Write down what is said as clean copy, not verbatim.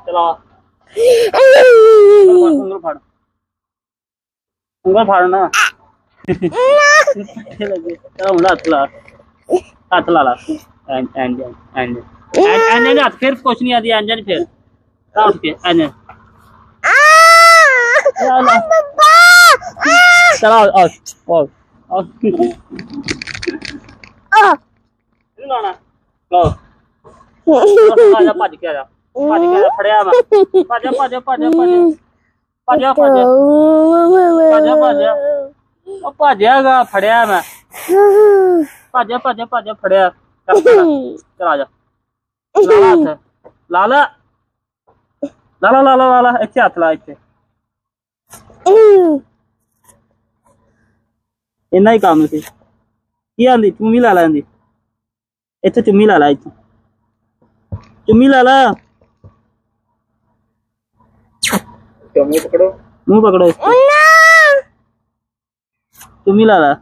चला उंगल फाड़, उंगल फाड़ ना। लगे चला मुंडा हाथ ला ला एंड हाथ फिर कुछ नहीं आती एंजन फिर उठ के एंजन चला और लाना लो आजा भज के आजा फड़िया मैं भज भज भज भज भज भज भजेगा फड़िया मैं भज भज भज फड़िया चल आजा लाला लाला लाला लाला इत्थे हाथ ला इत्थे इन्ना ही काम सी की आंदी चुम्मी ला ला आंदी इत्थे चुम्मी ला ला इत्थे चुम्मी ला ला मुंह पकड़ो चुम्मी ला ला